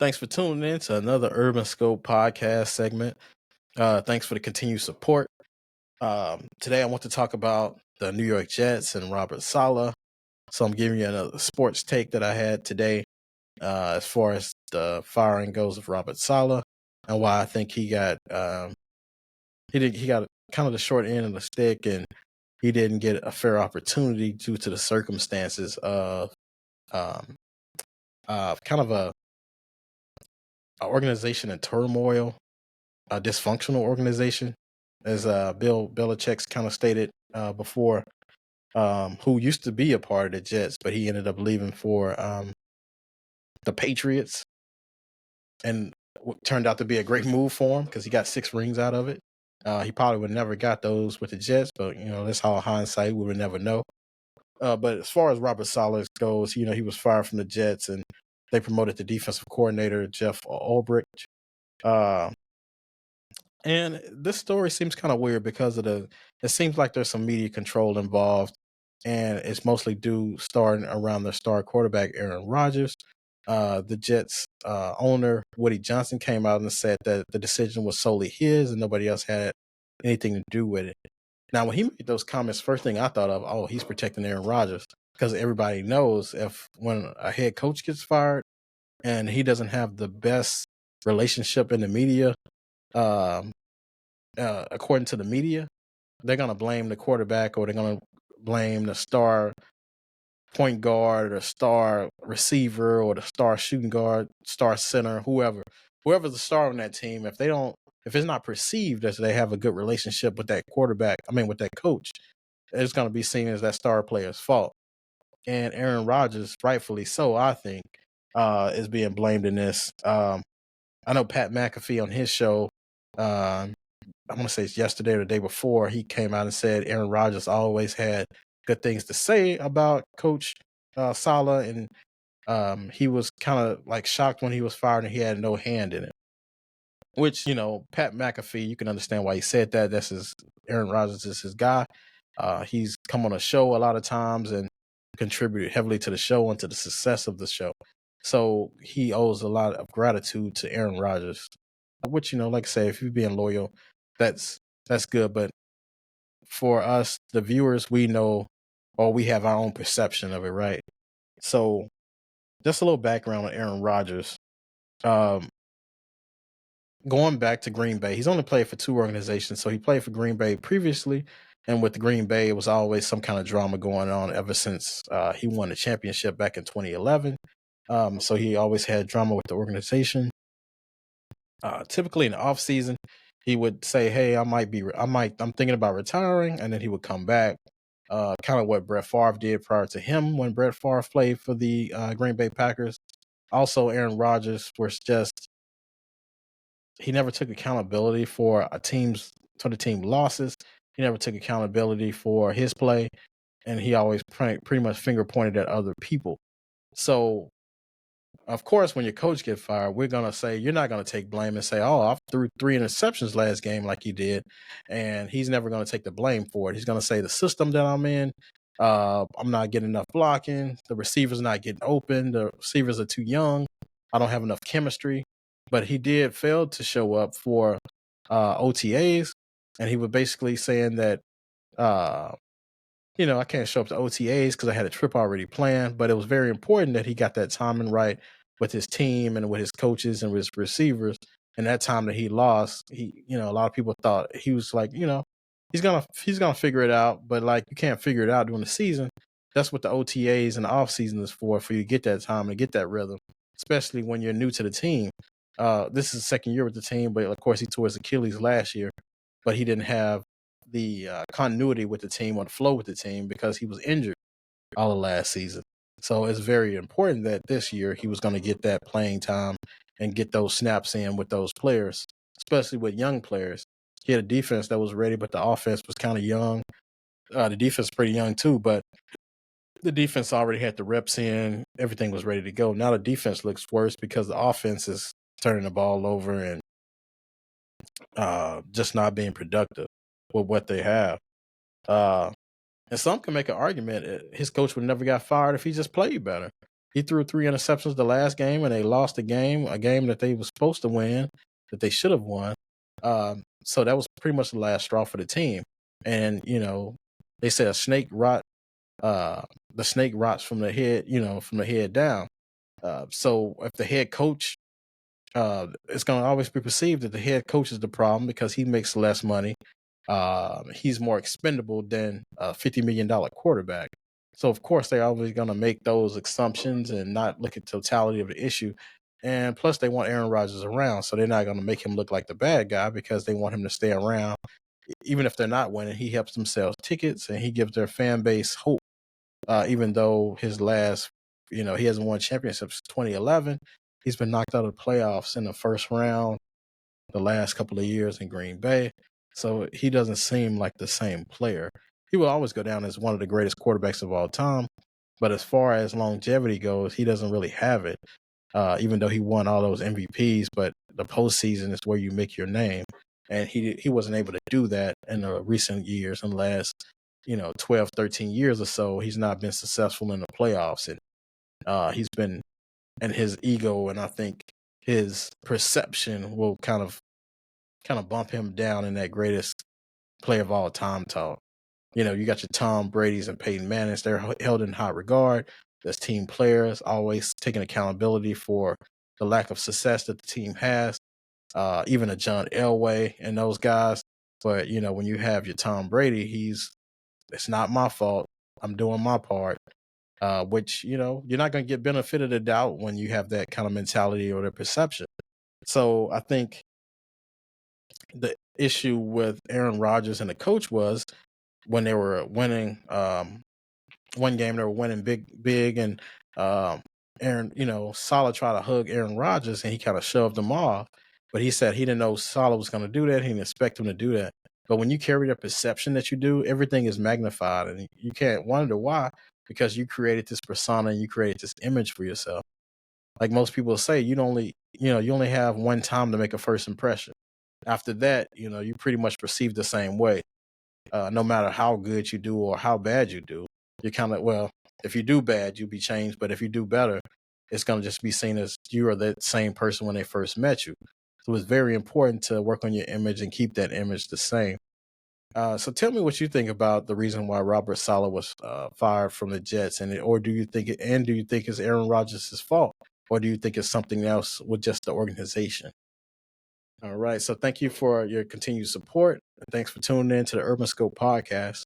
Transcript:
Thanks for tuning in to another Urban Scope podcast segment. Thanks for the continued support. Today, I want to talk about the New York Jets and Robert Saleh. So I'm giving you another sports take that I had today as far as the firing goes of Robert Saleh and why I think he got kind of the short end of the stick and he didn't get a fair opportunity due to the circumstances of um, kind of a organization in turmoil, a dysfunctional organization, as Bill Belichick's kind of stated before, who used to be a part of the Jets, but he ended up leaving for the Patriots, and turned out to be a great move for him because he got 6 rings out of it. He probably would never got those with the Jets, but that's how hindsight, we would never know. But as far as Robert Saleh goes, he was fired from the Jets, and they promoted the defensive coordinator Jeff Ulbrich. And this story seems kind of weird because it seems like there's some media control involved, and it's mostly due starting around their star quarterback, Aaron Rodgers. The Jets owner, Woody Johnson, came out and said that the decision was solely his and nobody else had anything to do with it. Now, when he made those comments, first thing I thought of, oh, he's protecting Aaron Rodgers, because everybody knows when a head coach gets fired and he doesn't have the best relationship in the media, according to the media, they're going to blame the quarterback, or they're going to blame the star point guard or star receiver or the star shooting guard, star center, whoever's the star on that team. If it's not perceived as they have a good relationship with that with that coach, it's going to be seen as that star player's fault. And Aaron Rodgers, rightfully so, I think, is being blamed in this. I know Pat McAfee on his show, I want to say it's yesterday or the day before, he came out and said Aaron Rodgers always had good things to say about Coach Saleh, and he was kind of like shocked when he was fired and he had no hand in it. Which, Pat McAfee, you can understand why he said that. Aaron Rodgers is his guy. He's come on a show a lot of times and contributed heavily to the show and to the success of the show. So he owes a lot of gratitude to Aaron Rodgers, which, like I say, if you're being loyal, that's good. But for us, the viewers, we know, or we have our own perception of it, right? So just a little background on Aaron Rodgers. Going back to Green Bay, he's only played for 2 organizations. So he played for Green Bay previously, and with Green Bay, it was always some kind of drama going on ever since he won the championship back in 2011. So he always had drama with the organization. Typically in the off season, he would say, "Hey, I'm thinking about retiring," and then he would come back. Kind of what Brett Favre did prior to him when Brett Favre played for the Green Bay Packers. Also, Aaron Rodgers he never took accountability for the team losses. He never took accountability for his play, and he always pretty much finger pointed at other people. So, of course, when your coach gets fired, we're going to say, you're not going to take blame and say, oh, I threw 3 interceptions last game like you did. And he's never going to take the blame for it. He's going to say the system that I'm in, I'm not getting enough blocking. The receivers not getting open. The receivers are too young. I don't have enough chemistry. But he did fail to show up for OTAs. And he was basically saying that, I can't show up to OTAs because I had a trip already planned, but it was very important that he got that timing right with his team and with his coaches and with his receivers. And that time that he lost, a lot of people thought he was like, he's gonna figure it out, but like, you can't figure it out during the season. That's what the OTAs and the off season is for you to get that time and get that rhythm, especially when you're new to the team. This is the second year with the team, but of course he tore his Achilles last year, but he didn't have the continuity with the team or the flow with the team because he was injured all of last season. So it's very important that this year he was going to get that playing time and get those snaps in with those players, especially with young players. He had a defense that was ready, but the offense was kind of young. The defense is pretty young too, but the defense already had the reps in. Everything was ready to go. Now the defense looks worse because the offense is turning the ball over and just not being productive with what they have. And some can make an argument his coach would never got fired if he just played better. He threw 3 interceptions the last game, and they lost a game that they were supposed to win, that they should have won. So that was pretty much the last straw for the team. And they say a snake rot. The snake rots from the head, from the head down. So if the head coach, it's going to always be perceived that the head coach is the problem because he makes less money. He's more expendable than a $50 million quarterback. So of course they're always going to make those assumptions and not look at totality of the issue. And plus they want Aaron Rodgers around, so they're not going to make him look like the bad guy because they want him to stay around. Even if they're not winning, he helps them sell tickets and he gives their fan base hope. Even though his last, he hasn't won championships since 2011. He's been knocked out of the playoffs in the first round the last couple of years in Green Bay. So he doesn't seem like the same player. He will always go down as one of the greatest quarterbacks of all time. But as far as longevity goes, he doesn't really have it, even though he won all those MVPs. But the postseason is where you make your name. And he wasn't able to do that in the recent years, in the last 12, 13 years or so. He's not been successful in the playoffs. And he's been, and his ego and I think his perception will kind of bump him down in that greatest player of all time talk. You got your Tom Brady's and Peyton Manning's. They're held in high regard as team players, always taking accountability for the lack of success that the team has. Even a John Elway and those guys. But, when you have your Tom Brady, it's not my fault. I'm doing my part. Which, you're not going to get benefit of the doubt when you have that kind of mentality or the perception. So I think the issue with Aaron Rodgers and the coach was when they were winning one game, they were winning big, and Aaron, Saleh tried to hug Aaron Rodgers and he kind of shoved him off. But he said he didn't know Saleh was going to do that. He didn't expect him to do that. But when you carry the perception that you do, everything is magnified, and you can't wonder why, because you created this persona and you created this image for yourself. Like most people say, you only have one time to make a first impression. After that, you pretty much perceive the same way. No matter how good you do or how bad you do, you're kind of, well, if you do bad, you'll be changed. But if you do better, it's going to just be seen as you are that same person when they first met you. So it's very important to work on your image and keep that image the same. So tell me what you think about the reason why Robert Saleh was fired from the Jets, or do you think it's Aaron Rodgers' fault, or do you think it's something else with just the organization? All right. So thank you for your continued support. And thanks for tuning in to the Urban Scope podcast.